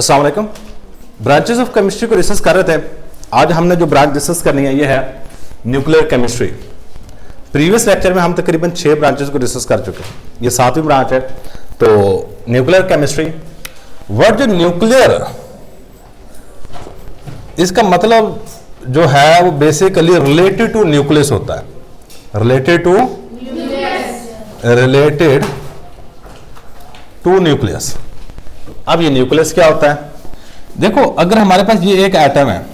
अस्सलाम वालेकुम। Branches of chemistry को डिस्कस कर रहे थे। आज हमने जो ब्रांच डिस्कस करनी है ये है न्यूक्लियर केमिस्ट्री। प्रीवियस लेक्चर में हम तकरीबन 6 ब्रांचेस को डिस्कस कर चुके हैं, ये 7वीं ब्रांच है। तो न्यूक्लियर केमिस्ट्री, वर्ड जो न्यूक्लियर, इसका मतलब जो है वो बेसिकली रिलेटेड टू न्यूक्लियस होता है, रिलेटेड टू न्यूक्लियस। अब ये न्यूक्लियस क्या होता है? देखो, अगर हमारे पास ये एक एटम है,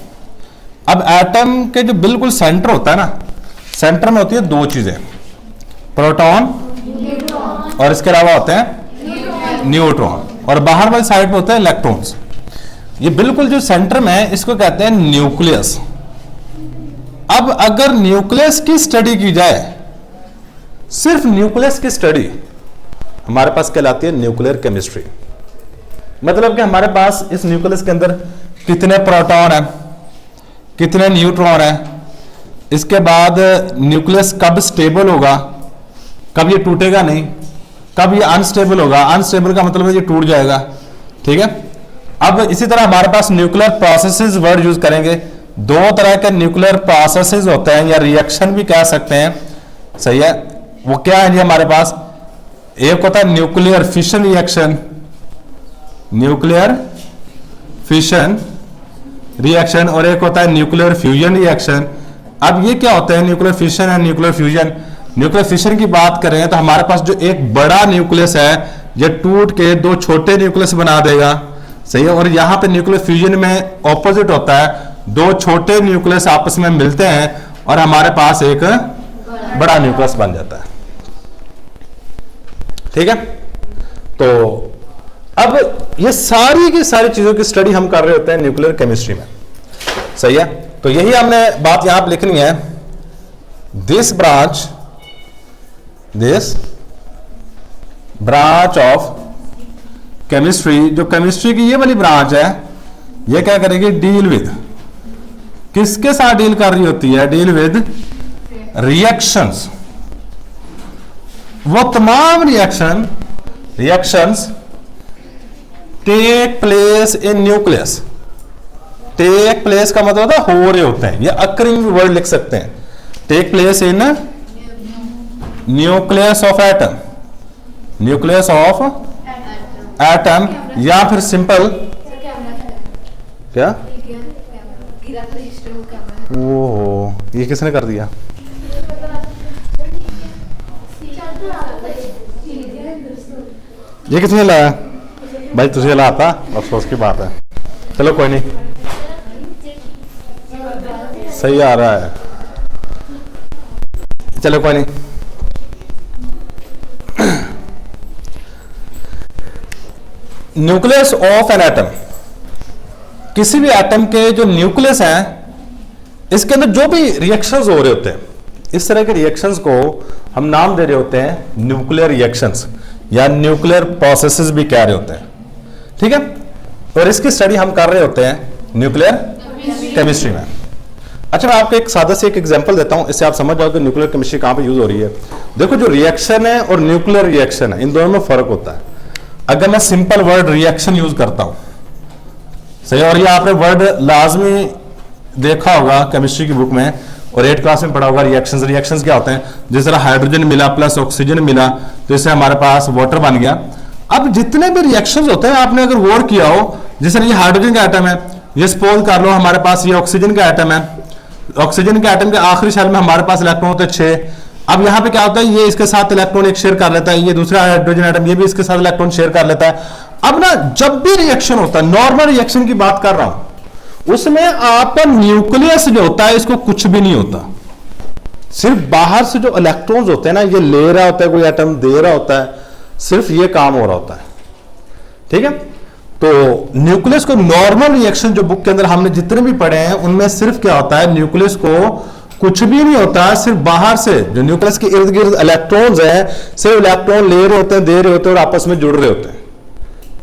अब एटम के जो बिल्कुल सेंटर होता है ना, सेंटर में होती है 2 चीजें, प्रोटॉन और इसके अलावा होते हैं न्यूट्रॉन, और बाहर वाली साइड में होते हैं इलेक्ट्रॉन्स। ये बिल्कुल जो सेंटर में है इसको कहते हैं न्यूक्लियस। अब अगर न्यूक्लियस की स्टडी की जाए, सिर्फ न्यूक्लियस की स्टडी हमारे पास कहलाती है न्यूक्लियर केमिस्ट्री। मतलब कि हमारे पास इस न्यूक्लियस के अंदर कितने प्रोटॉन है, कितने न्यूट्रॉन है, इसके बाद न्यूक्लियस कब स्टेबल होगा, कब ये टूटेगा नहीं, कब ये अनस्टेबल होगा। अनस्टेबल का मतलब है ये टूट जाएगा, ठीक है। अब इसी तरह हमारे पास न्यूक्लियर प्रोसेसेस वर्ड यूज करेंगे। 2 तरह के न्यूक्लियर प्रोसेसेस होते हैं, या रिएक्शन भी कह सकते हैं, सही है। वो क्या है जी हमारे पास? एक होता है nuclear fission reaction, nuclear fission reaction, और एक होता है न्यूक्लियर फ्यूजन रिएक्शन। अब ये क्या होता है nuclear fission and nuclear fusion? Nuclear fission की बात करें तो हमारे पास जो एक बड़ा न्यूक्लियस है ये टूट के 2 छोटे न्यूक्लियस बना देगा, सही है। और यहां पे न्यूक्लियर फ्यूजन में ऑपोजिट होता है, 2 छोटे न्यूक्लियस आपस में मिलते हैं और हमारे पास एक बड़ा न्यूक्लियस बन जाता है, ठीक है। तो अब ये सारी की सारी चीजों की स्टडी हम कर रहे होते हैं न्यूक्लियर केमिस्ट्री में, सही है। तो यही हमने बात यहां पर लिखनी है, दिस ब्रांच ऑफ केमिस्ट्री। जो केमिस्ट्री की ये वाली ब्रांच है ये क्या करेगी? डील विद, किसके साथ डील कर रही होती है? Deal with reactions. वो तमाम reactions take place in nucleus. Take place का मतलब होता है हो रहे होते हैं, ये अकरिंग वर्ड लिख सकते हैं। Take place in nucleus of atom, nucleus of atom, या फिर सिंपल क्या? वो ये किसने कर दिया? ये किसने लाया? भाई तुझे लाता, अफसोस की बात है। चलो कोई नहीं, सही आ रहा है, चलो कोई नहीं। न्यूक्लियस ऑफ एन एटम, किसी भी एटम के जो न्यूक्लियस हैं इसके अंदर जो भी रिएक्शंस हो रहे होते हैं, इस तरह के रिएक्शंस को हम नाम दे रहे होते हैं न्यूक्लियर रिएक्शंस, या न्यूक्लियर प्रोसेसेस भी कह रहे होते हैं, ठीक है। और इसकी स्टडी हम कर रहे होते हैं न्यूक्लियर केमिस्ट्री में। अच्छा, मैं आपको एक सादा से एक एग्जांपल देता हूं, इससे आप समझ जाओगे न्यूक्लियर केमिस्ट्री कहां पे यूज हो रही है। देखो, जो रिएक्शन है और न्यूक्लियर रिएक्शन है, इन दोनों में फर्क होता है। अगर मैं सिंपल वर्ड रिएक्शन यूज करता हूं, सही, और ये आपने वर्ड लाजमी देखा होगा केमिस्ट्री की बुक में और 8th क्लास में पढ़ा होगा। रिएक्शंस क्या होते हैं? जिस तरह हाइड्रोजन मिला प्लस ऑक्सीजन मिला तो इससे हमारे पास वाटर बन गया। अब जितने भी रिएक्शंस होते हैं, आपने अगर गौर किया हो, जैसे ये हाइड्रोजन का एटम है, ये सपोज कर लो हमारे पास ये ऑक्सीजन का एटम है। ऑक्सीजन के एटम के आखिरी शेल में हमारे पास इलेक्ट्रॉन होते हैं 6। अब यहाँ पे क्या होता है? ये इसके साथ इलेक्ट्रॉन एक शेयर कर लेता है, ये दूसरा हाइड्रोजन एटम ये भी इसके साथ इलेक्ट्रॉन शेयर कर लेता है। अब ना, जब भी रिएक्शन होता है, नॉर्मल रिएक्शन की बात कर रहा हूं, उसमें आपका न्यूक्लियस जो होता है इसको कुछ भी नहीं होता, सिर्फ बाहर से जो इलेक्ट्रॉन्स होते हैं ना, ये ले रहा होता है, कोई एटम दे रहा होता है, सिर्फ ये काम हो रहा होता है, ठीक है। तो न्यूक्लियस को नॉर्मल रिएक्शन जो बुक के अंदर हमने जितने भी पढ़े हैं उनमें सिर्फ क्या होता है? न्यूक्लियस को कुछ भी नहीं होता, सिर्फ बाहर से जो न्यूक्लियस के इर्द गिर्द इलेक्ट्रॉन्स हैं, सिर्फ इलेक्ट्रॉन ले रहे होते हैं, दे रहे होते हैं और आपस में जुड़ रहे होते हैं।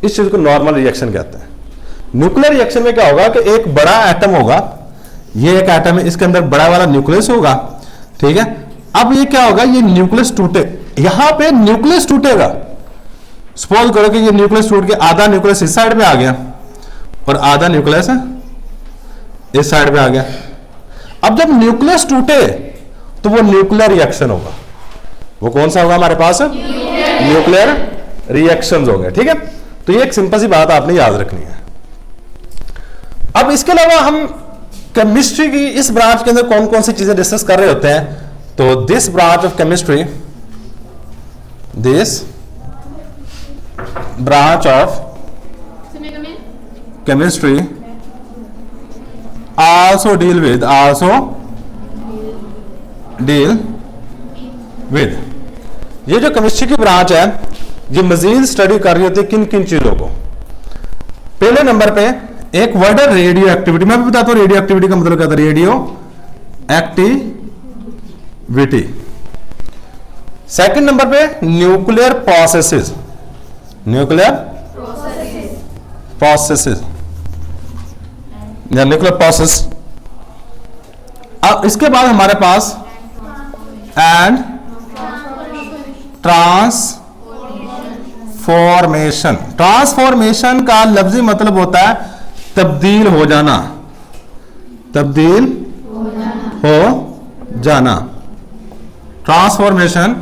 इस चीज को नॉर्मल रिएक्शन कहते हैं। न्यूक्लियर रिएक्शन में क्या होगा कि एक बड़ा एटम होगा, ये एक एटम है, इसके अंदर बड़ा वाला न्यूक्लियस होगा, ठीक है। अब ये क्या होगा? ये न्यूक्लियस टूटे, यहां पे न्यूक्लियस टूटेगा। सपोज करो कि ये न्यूक्लियस टूट के आधा न्यूक्लियस इस साइड में आ गया और आधा न्यूक्लियस है इस साइड में आ गया। अब जब न्यूक्लियस टूटे तो वो न्यूक्लियर रिएक्शन होगा। वो कौन सा होगा हमारे पास? न्यूक्लियर रिएक्शंस होंगे। ठीक है, तो ये एक सिंपल सी बात आपने याद रखनी है। अब इसके अलावा हम केमिस्ट्री की इस ब्रांच के अंदर कौन कौन सी चीजें डिस्कस कर रहे होते हैं, तो this branch of chemistry, this branch of chemistry also deal with ये जो केमिस्ट्री की ब्रांच है ये मजीद स्टडी कर रही होती है किन किन चीजों को। पहले नंबर पे एक वर्ड है रेडियो एक्टिविटी। मैं भी बताता हूं रेडियो एक्टिविटी का मतलब क्या था। Radio activity. सेकंड नंबर पे न्यूक्लियर प्रोसेसेस, न्यूक्लियर प्रोसेसेस या न्यूक्लियर प्रोसेस। अब इसके बाद हमारे पास एंड ट्रांसफॉर्मेशन। ट्रांसफॉर्मेशन का लफ्जी मतलब होता है तब्दील हो जाना, तब्दील हो जाना। Transformation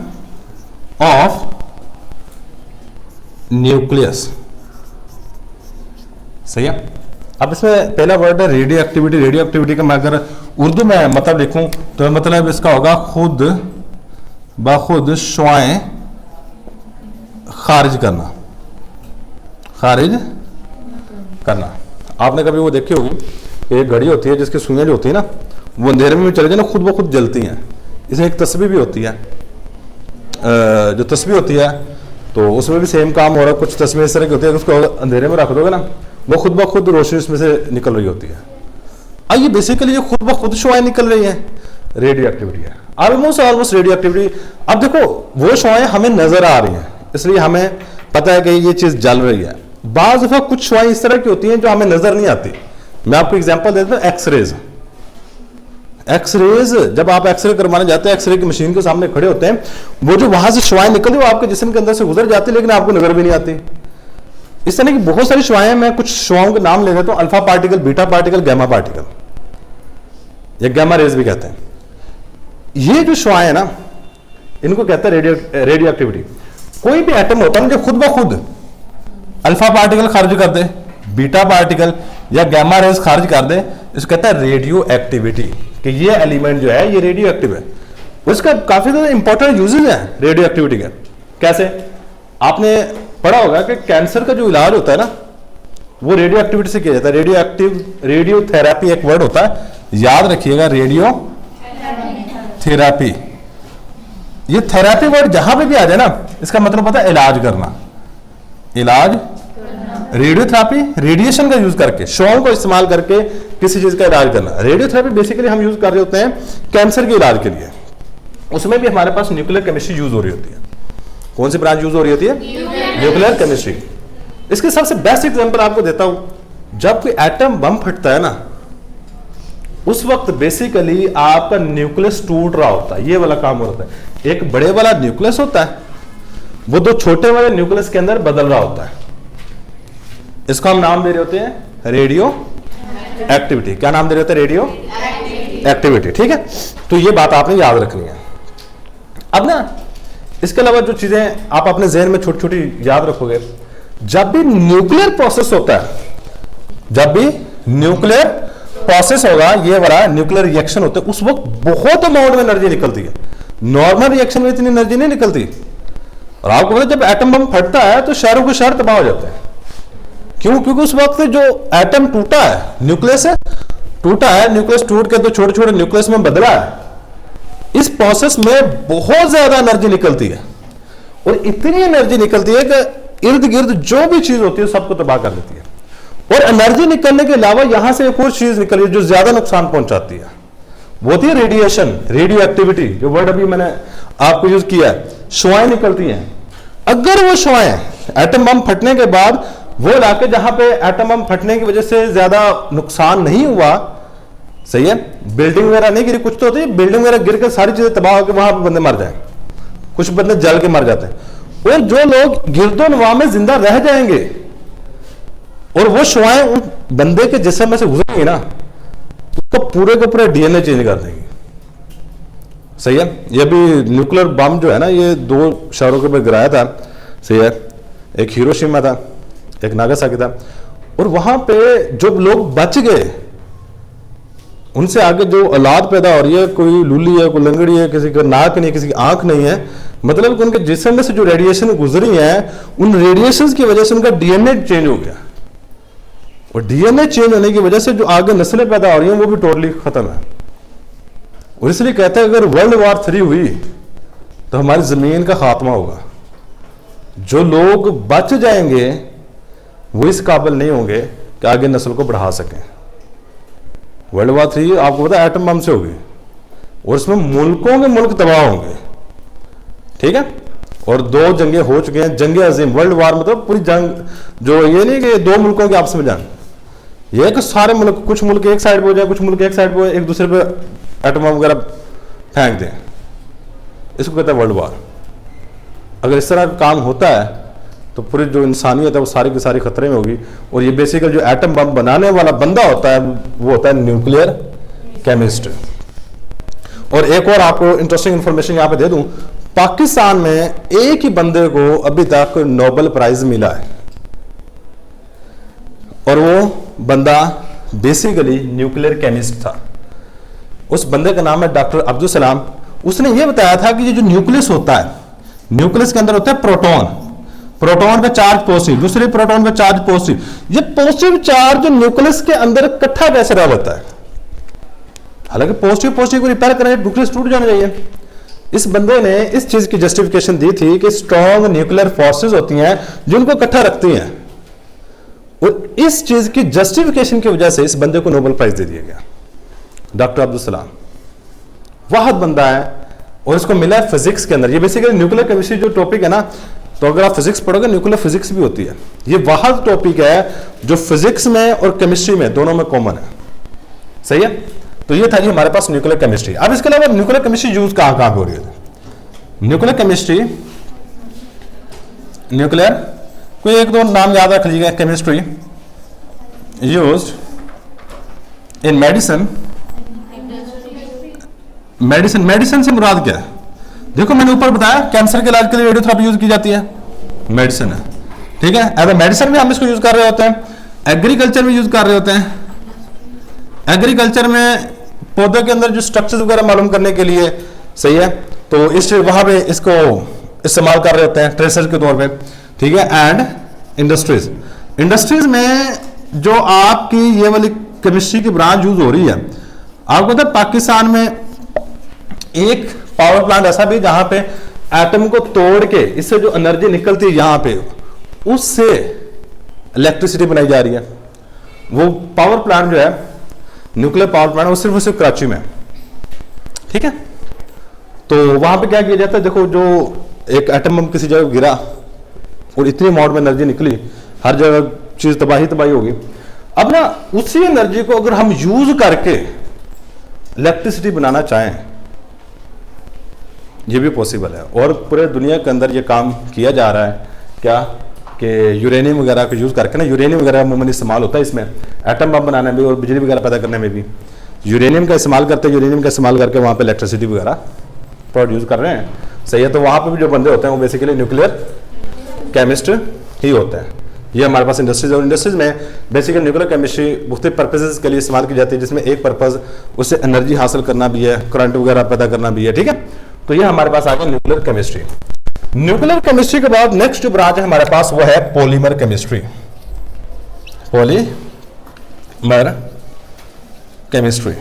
of nucleus. सही है। अब इसमें पहला वर्ड है रेडियो एक्टिविटी। रेडियो एक्टिविटी का मैं अगर उर्दू में मतलब लिखूं तो मतलब इसका होगा खुद बखुद शुआएं खारिज करना, खारिज करना। आपने कभी वो देखी होगी, एक घड़ी होती है जिसकी सुइयां जो होती है ना वो अंधेरे में चले जाए ना खुद ब खुद जलती हैं। इसमें एक तस्बीह भी होती है, जो तस्बीह होती है तो उसमें भी सेम काम हो रहा है। कुछ तस्वीरें इस तरह की होती है, उसको अंधेरे में रख दोगे ना वो खुद ब खुद रोशनी इसमें से निकल रही होती है। अब ये बेसिकली ये खुद ब खुद शुआएं निकल रही है, रेडियो एक्टिविटी है। Almost radio activity. अब देखो वो शुआएं हमें नजर आ रही हैं इसलिए हमें पता है कि ये चीज जल रही है। बाज दफा कुछ शुआएं इस तरह की होती हैं जो हमें नजर नहीं आती। मैं आपको एग्जांपल देता हूं, एक्सरेज। एक्सरेज जब आप एक्सरे करवाने जाते हैं, एक्सरे की मशीन के सामने खड़े होते हैं, वो जो वहां से शुआएं निकलती है वो आपके जिस्म के अंदर से गुजर जाती है लेकिन आपको नजर भी नहीं आती। इस तरह की बहुत सारी शुआएं, मैं कुछ शुआओं के नाम ले देता हूं, alpha particle, beta particle, gamma particle या गैमा रेज भी कहते हैं। ये जो शुआएं है ना इनको कहते हैं रेडियो एक्टिविटी। कोई भी एटम होता है जो खुद ब खुद अल्फा पार्टिकल खारिज कर दे, बीटा पार्टिकल या गैमा रेज खारिज कर दे, इसको कहता है रेडियो एक्टिविटी, कि ये एलिमेंट जो है ये रेडियो एक्टिव है। उसका काफी ज्यादा इंपॉर्टेंट यूजेज है रेडियो एक्टिविटी के। कैसे? आपने पढ़ा होगा कि कैंसर का जो इलाज होता है ना वो रेडियो एक्टिविटी से किया जाता है। रेडियो एक्टिव, रेडियो थेरेपी एक वर्ड होता है, याद रखिएगा, रेडियो थेरेपी। ये थेरेपी वर्ड जहां पे भी आ जाए ना इसका मतलब पता है इलाज करना, इलाज। रेडियोथेरेपी रेडिएशन का यूज करके, शॉक को इस्तेमाल करके किसी चीज का इलाज करना। रेडियोथेरेपी बेसिकली हम यूज कर रहे होते हैं कैंसर के इलाज के लिए। उसमें भी हमारे पास न्यूक्लियर केमिस्ट्री यूज हो रही होती है। कौन सी ब्रांच यूज हो रही होती है? Nuclear chemistry. इसके सबसे बेस्ट एग्जांपल आपको देता हूं, जब कोई एटम बम फटता है ना उस वक्त बेसिकली आपका न्यूक्लियस टूट रहा होता है। ये वाला काम हो रहा है। एक बड़े वाला न्यूक्लियस होता है, वो दो छोटे वाले न्यूक्लियस के अंदर बदल रहा होता है। इसको हम नाम दे रहे होते हैं रेडियो एक्टिविटी। क्या नाम दे रहे होते हैं? Radio activity. ठीक है, तो ये बात आपने याद रखनी है। अब ना इसके अलावा जो चीजें आप अपने जहन में छोटी छोटी याद रखोगे, जब भी न्यूक्लियर प्रोसेस होता है, जब भी न्यूक्लियर प्रोसेस होगा, ये वाला न्यूक्लियर रिएक्शन होता है, उस वक्त बहुत अमाउंट में एनर्जी निकलती है। नॉर्मल रिएक्शन में इतनी एनर्जी नहीं निकलती। और आपको पता है जब एटम बम फटता है तो शहरों के शहर तबाह हो जाते हैं। क्यों? क्योंकि उस वक्त जो एटम टूटा है, न्यूक्लियस है टूटा है, न्यूक्लियस टूट के तो छोटे छोटे न्यूक्लियस में बदला है। इस प्रोसेस में बहुत ज्यादा एनर्जी निकलती है और इतनी एनर्जी निकलती है कि इर्द गिर्द जो भी चीज होती है सबको तबाह कर देती है। और एनर्जी निकलने के अलावा यहां से एक और चीज निकली है जो ज्यादा नुकसान पहुंचाती है, वो होती है रेडिएशन, रेडियो एक्टिविटी। जो वर्ड अभी मैंने आपको यूज किया है, शुआएं निकलती हैं। अगर वो शुआएं एटम बम फटने के बाद वो इलाके जहां पे एटम बम फटने की वजह से ज्यादा नुकसान नहीं हुआ, सही है, बिल्डिंग वगैरह नहीं गिरी, कुछ तो होती है बिल्डिंग वगैरह गिर के सारी चीजें तबाह होकर वहां पे बंदे मर जाए, कुछ बंदे जल के मर जाते हैं। और जो लोग गिरदोनवा में जिंदा रह जाएंगे और वो शुआएं उस बंदे के जिस्म में से गुजरेंगी ना, उसको पूरे के पूरे डीएनए चेंज कर देंगी। सही है। ये भी न्यूक्लियर बम जो है ना, ये 2 शहरों के ऊपर गिराया था। सही है। एक हिरोशिमा था, एक नागासाकी था। और वहां पे जो लोग बच गए, उनसे आगे जो औलाद पैदा हो रही है, कोई लूली है, कोई लंगड़ी है, किसी का नाक नहीं, किसी की आंख नहीं है, मतलब कि उनके जिस्म में से जो रेडिएशन गुजरी है, उन रेडिएशन की वजह से उनका डीएनए चेंज हो गया। और डीएनए चेंज होने की वजह से जो आगे नस्लें पैदा हो रही हैं वो भी टोटली खत्म है। और इसलिए कहते हैं अगर वर्ल्ड वॉर 3 हुई तो हमारी जमीन का खात्मा होगा। जो लोग बच जाएंगे वो इस काबिल नहीं होंगे कि आगे नस्ल को बढ़ा सकें। वर्ल्ड वॉर 3 आपको पता है एटम बम से होगी, और इसमें मुल्कों के मुल्क तबाह होंगे। ठीक है। और 2 जंगें हो चुके हैं, जंग अजीम, वर्ल्ड वॉर मतलब पूरी जंग, जो ये नहीं कि 2 मुल्कों की आपस में जंग, ये कि सारे मुल्क, कुछ मुल्क एक साइड पे हो जाए, कुछ मुल्क एक साइड पे एक दूसरे पे एटम बम वगैरह फेंक दें, इसको कहते हैं वर्ल्ड वॉर। अगर इस तरह का काम होता है तो पूरी जो इंसानियत है वो सारी की सारी खतरे में होगी। और ये बेसिकली जो एटम बम बनाने वाला बंदा होता है वो होता है न्यूक्लियर केमिस्ट। और एक और आपको इंटरेस्टिंग इंफॉर्मेशन यहां पे दे दूं, पाकिस्तान में एक ही बंदे को अभी तक नोबेल प्राइज मिला है, और वो बंदा बेसिकली न्यूक्लियर केमिस्ट था। उस बंदे का नाम है डॉक्टर अब्दुल सलाम। उसने ये बताया था कि ये जो न्यूक्लियस होता है, न्यूक्लियस के अंदर होता है प्रोटॉन, प्रोटॉन पे चार्ज पॉजिटिव, दूसरे प्रोटॉन पे चार्ज पॉजिटिव। ये पॉजिटिव चार्ज न्यूक्लियस के अंदर इकट्ठा कैसे रह जाता है? हालांकि पॉजिटिव पॉजिटिव को रिपेयर करने न्यूक्लियस टूट जाना चाहिए। इस बंदे ने इस चीज की जस्टिफिकेशन दी थी कि स्ट्रॉन्ग न्यूक्लियर फोर्सेस होती हैं जो उनको इकट्ठा रखती हैं, और इस चीज की जस्टिफिकेशन की वजह से इस बंदे को नोबेल प्राइज दे दिया गया। डॉक्टर अब्दुल सलाम वाहद बंदा है, और इसको मिला है फिजिक्स के अंदर। ये बेसिकली न्यूक्लियर केमिस्ट्री जो टॉपिक है ना, तो अगर आप फिजिक्स पढ़ोगे न्यूक्लियर फिजिक्स भी होती है। ये वाहद टॉपिक है जो फिजिक्स में और केमिस्ट्री में दोनों में कॉमन है। सही है। तो ये था जी हमारे पास न्यूक्लियर केमिस्ट्री। अब इसके अलावा न्यूक्लियर केमिस्ट्री यूज कहां कहां हो रही है? न्यूक्लियर केमिस्ट्री, न्यूक्लियर कोई 1-2 नाम याद रख लीजिएगा। Chemistry used in medicine. Medicine से मुराद क्या है? देखो मैंने ऊपर बताया कैंसर के इलाज के लिए रेडियोथेरेपी यूज की जाती है, मेडिसिन है। ठीक है। एज ए मेडिसिन में हम इसको यूज कर रहे होते हैं, एग्रीकल्चर में यूज कर रहे होते हैं। एग्रीकल्चर में पौधे के अंदर जो स्ट्रक्चर्स वगैरह मालूम करने के लिए, सही है, तो इस वहां पे इसको इस्तेमाल कर रहे होते हैं ट्रेसर के तौर पे। ठीक है। एंड इंडस्ट्रीज, इंडस्ट्रीज में जो आपकी ये वाली केमिस्ट्री की ब्रांच यूज हो रही है, आपको पता है पाकिस्तान में एक पावर प्लांट ऐसा भी जहां पे एटम को तोड़ के इससे जो एनर्जी निकलती है यहां पे, उससे इलेक्ट्रिसिटी बनाई जा रही है। वो पावर प्लांट जो है न्यूक्लियर पावर प्लांट, वो सिर्फ कराची में। ठीक है। तो वहां पे क्या किया जाता है, देखो जो एक एटम बम किसी जगह गिरा और इतनी अमाउंट में एनर्जी निकली, हर जगह चीज तबाही होगी। अब ना उसी एनर्जी को अगर हम यूज करके इलेक्ट्रिसिटी बनाना चाहें, ये भी पॉसिबल है। और पूरे दुनिया के अंदर ये काम किया जा रहा है। क्या कि यूरेनियम वगैरह को यूज करके ना, यूरेनियम वगैरह अमूमन इस्तेमाल होता है इसमें, एटम बम बनाने में और बिजली वगैरह पैदा करने में भी यूरेनियम का इस्तेमाल करते हैं। यूरेनियम का इस्तेमाल करके वहाँ पे इलेक्ट्रिसिटी वगैरह प्रोड्यूस कर रहे हैं। सही है। तो वहाँ पे भी जो बंदे होते हैं वो बेसिकली न्यूक्लियर केमिस्ट ही होते हैं। ये हमारे पास इंडस्ट्रीज, और इंडस्ट्रीज में बेसिकली न्यूक्लियर केमिस्ट्री मुख्तलिफ पर्पजेज के लिए इस्तेमाल की जाती है, जिसमें एक पर्पज उससे एनर्जी हासिल करना भी है, करंट वगैरह पैदा करना भी है। ठीक है। तो ये हमारे पास आ गया न्यूक्लियर केमिस्ट्री। न्यूक्लियर केमिस्ट्री के बाद नेक्स्ट जो ब्रांच है हमारे पास वो है polymer chemistry. Polymer chemistry,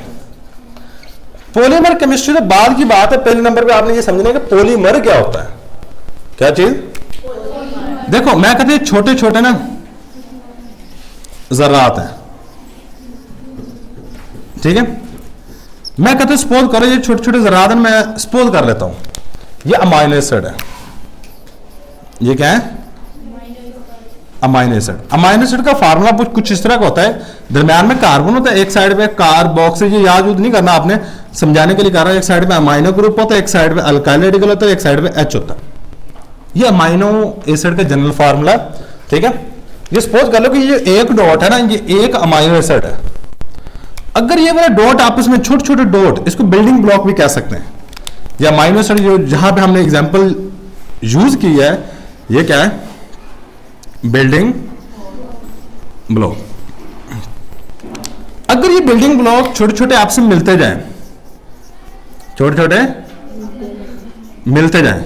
polymer chemistry तो बाद की बात है। पहले नंबर पे आपने ये समझना है कि पॉलीमर क्या होता है। क्या चीज? देखो मैं कहते हैं छोटे छोटे ना जर्रात हैं। ठीक है। मैं कहते सपोज करो ये छोटे छोटे जरात हैं, मैं सपोज कर लेता हूं ये अमाइनो एसिड है। ये क्या है? Amino acid. अमाइनो एसिड का फार्मूला कुछ इस तरह का होता है, दरम्यान में कार्बन होता है, एक साइड पे कार्बोक्सिल, ये याद यूज नहीं करना आपने, समझाने के लिए कर रहा है। एक साइड पे अमाइनो ग्रुप होता है, एक साइड पे अल्काइल रेडिकल होता है, एक साइड पे H होता है। ये अमाइनो एसिड का जनरल फार्मूला। ठीक है। ये सपोज कर लो कि ये एक डॉट है ना, ये एक अमाइनो एसिड है। अगर ये वाला डॉट आपस में छोटे छोटे डॉट, इसको बिल्डिंग ब्लॉक भी कह सकते हैं, या अमाइनो एसिड जो जहां पे हमने एग्जांपल यूज की है, ये क्या है, बिल्डिंग ब्लॉक। अगर ये बिल्डिंग ब्लॉक छोटे छोटे आपस में मिलते जाएं, छोटे छोटे मिलते जाएं,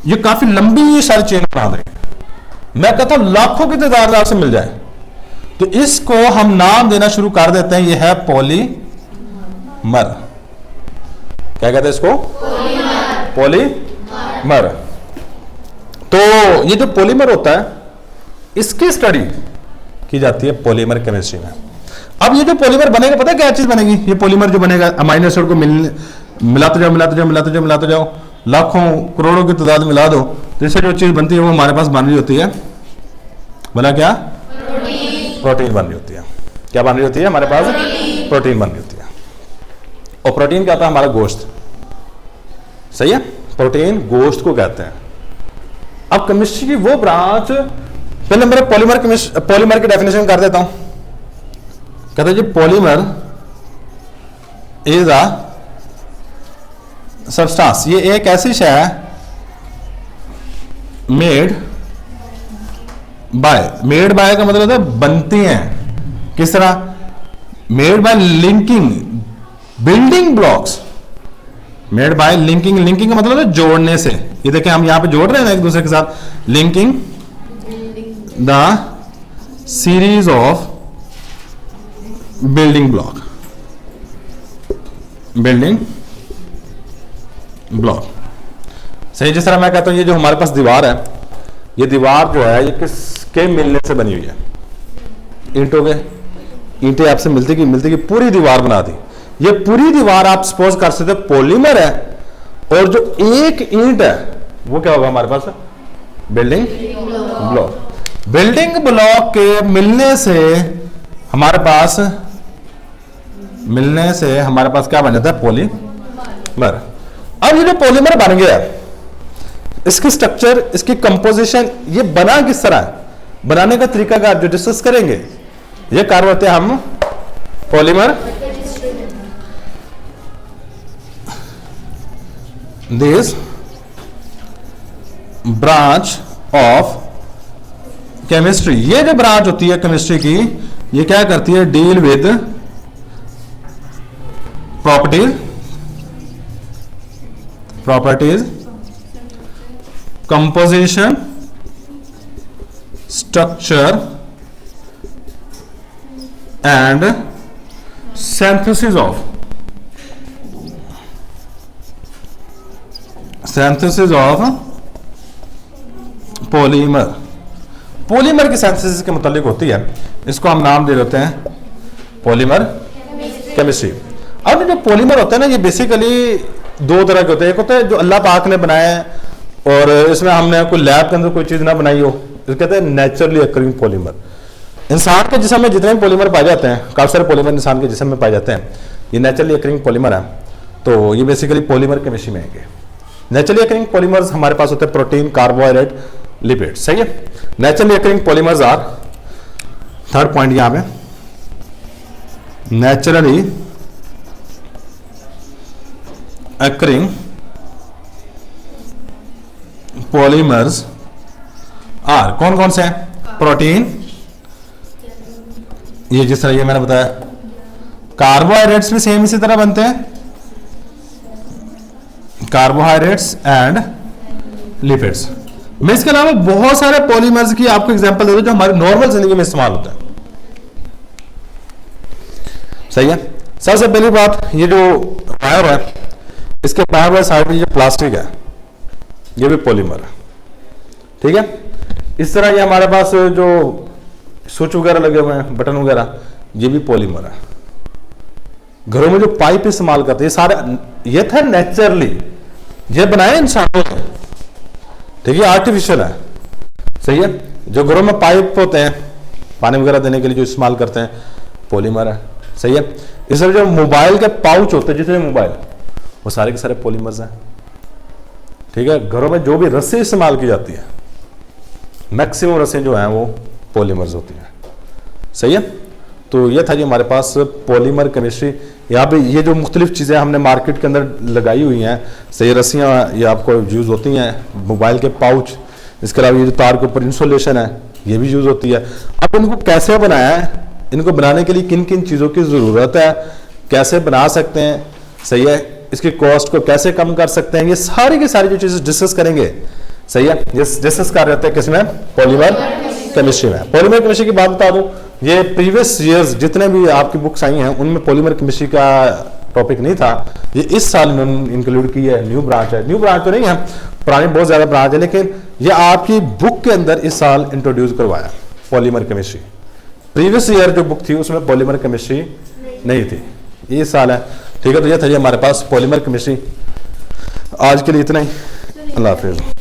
ये काफी लंबी सारी चेन बना देंगे। मैं कहता हूं लाखों की तादाद आपसे मिल जाए, तो इसको हम नाम देना शुरू कर देते हैं, ये है पॉलीमर। क्या कहते हैं इसको? पॉलीमर। तो ये जो पॉलीमर होता है, इसकी स्टडी की जाती है पॉलीमर केमिस्ट्री में। अब ये जो पॉलीमर बनेगा, पता है क्या चीज बनेगी? ये पॉलीमर जो बनेगा, अमाइनो एसिड को मिलाते जाओ मिलाते जाओ मिलाते जाओ मिलाते जाओ, लाखों करोड़ों की तादाद मिला दो, तो इससे जो चीज बनती है वो हमारे पास बन रही होती है, बना क्या? प्रोटीन बन रही होती है। क्या बन रही होती है हमारे पास? प्रोटीन बन रही होती है। और प्रोटीन क्या होता है? हमारा गोश्त। सही है, प्रोटीन गोश्त को कहते हैं। अब केमिस्ट्री की वो ब्रांच, पहले मेरे पॉलीमर की डेफिनेशन कर देता हूं। कहते हैं जी पॉलीमर इज अ सब्सटेंस, ये एक ऐसी शय है मेड बाय का मतलब होता है बनती हैं। किस तरह? Made by linking building blocks, made by linking का मतलब है जोड़ने से। ये देखें हम यहां पे जोड़ रहे हैं ना एक दूसरे के साथ, linking the series of building block, building block. सही। जिस तरह मैं कहता हूं ये जो हमारे पास दीवार है, ये दीवार जो है ये किसके मिलने से बनी हुई है? ईंटों के। ईंटें आपसे मिलती की पूरी दीवार बना दी। ये पूरी दीवार आप सपोज कर सकते पॉलीमर है, और जो एक ईंट है वो क्या होगा हमारे पास? Building block. बिल्डिंग ब्लॉक के मिलने से हमारे पास क्या बन जाता है? पॉलीमर। अब ये जो पॉलीमर बन गया, इसकी स्ट्रक्चर, इसकी कंपोजिशन, ये बना किस तरह है, बनाने का तरीका का जो डिस्कस करेंगे, ये कार्य होते हैं हम polymer. This branch of chemistry, ये जो ब्रांच होती है केमिस्ट्री की, ये क्या करती है? Deal with properties composition, structure and synthesis of polymer। Polymer की सिंथेसिस के मुतालिक होती है, इसको हम नाम दे देते हैं पॉलीमर केमिस्ट्री। अब जो पॉलीमर होता है ना, ये बेसिकली दो तरह के होते हैं। एक होता है जो अल्लाह पाक ने बनाया है और इसमें हमने कोई लैब के अंदर कोई चीज ना बनाई हो, इसको कहते हैं नेचुरली अकरिंग पॉलीमर। इंसान के जिस्म में जितने भी पॉलीमर पाए जाते हैं, काफी सारे पॉलीमर इंसान के जिस्म में पाए जाते हैं, ये नेचुरली अकरिंग पॉलीमर है। तो ये बेसिकली पॉलीमर केमिस्ट्री में आएंगे। नेचुरली अकरिंग पॉलीमर्स हमारे पास होते हैं प्रोटीन, कार्बोहाइड्रेट, लिपिड। सही है। Naturally occurring polymers are, third point यहां पे, नेचुरली अकरिंग पॉलीमर्स आर, कौन कौन से हैं? प्रोटीन, ये जिस तरह ये मैंने बताया, कार्बोहाइड्रेट्स भी सेम इसी तरह बनते हैं, कार्बोहाइड्रेट्स एंड लिपिड्स। मैं इसके अलावा बहुत सारे पॉलीमर्स की आपको एग्जांपल दे दूं जो हमारी नॉर्मल जिंदगी में इस्तेमाल होता है। सही है। सबसे पहली बात, ये जो वायर है, इसके बाहर साइड में ये प्लास्टिक है, ये भी पॉलीमर है। ठीक है। इस तरह ये हमारे पास जो स्विच वगैरह लगे हुए हैं, बटन वगैरह, ये भी पॉलीमर है। घरों में जो पाइप इस्तेमाल करते हैं, ये सारे ये थे नेचुरली, ये बनाए इंसानों ने। ठीक है, आर्टिफिशियल है। सही है। जो घरों में पाइप होते हैं पानी वगैरह देने के लिए जो इस्तेमाल करते हैं, पॉलीमर है। सही है। इस तरह जो मोबाइल के पाउच होते हैं, जितने मोबाइल, वो सारे के सारे पॉलीमर्स हैं। ठीक है। घरों में जो भी रस्सी इस्तेमाल की जाती है, मैक्सिमम रस्सियाँ जो हैं वो पॉलीमर्स होती हैं। सही है, तो ये था जी हमारे पास पॉलीमर केमिस्ट्री। यहाँ पे ये जो मुख्तलिफ चीज़ें हमने मार्केट के अंदर लगाई हुई हैं, सही रस्सियाँ ये आपको यूज़ होती हैं, मोबाइल के पाउच, इसके अलावा ये जो तार के ऊपर इंसुलेशन है ये भी यूज़ होती है। अब इनको कैसे बनाया है, इनको बनाने के लिए किन किन चीज़ों की ज़रूरत है, कैसे बना सकते हैं, सही है, इसकी कॉस्ट को कैसे कम कर सकते हैं, ये सारी की सारी जो चीज़ें डिस्कस करेंगे। सही है, ये डिस्कस कर रहे थे किसमें, पॉलीमर केमिस्ट्री में। पॉलीमर केमिस्ट्री की बात बता दूं, ये प्रीवियस ईयर्स जितने भी आपकी बुक्स आई हैं उनमें पॉलीमर केमिस्ट्री का टॉपिक नहीं था, ये इस साल इन्होंने इंक्लूड की है। न्यू ब्रांच है, न्यू ब्रांच तो नहीं है, पुरानी बहुत ज़्यादा ब्रांच है, लेकिन ये आपकी बुक के अंदर इस साल इंट्रोड्यूस करवाया पॉलीमर केमिस्ट्री। प्रीवियस ईयर जो बुक थी उसमें पॉलीमर केमिस्ट्री नहीं थी, ये साल है। ठीक है, तो ये था हमारे पास पॉलीमर केमिस्ट्री। आज के लिए इतना ही, अल्लाह हाफिज़।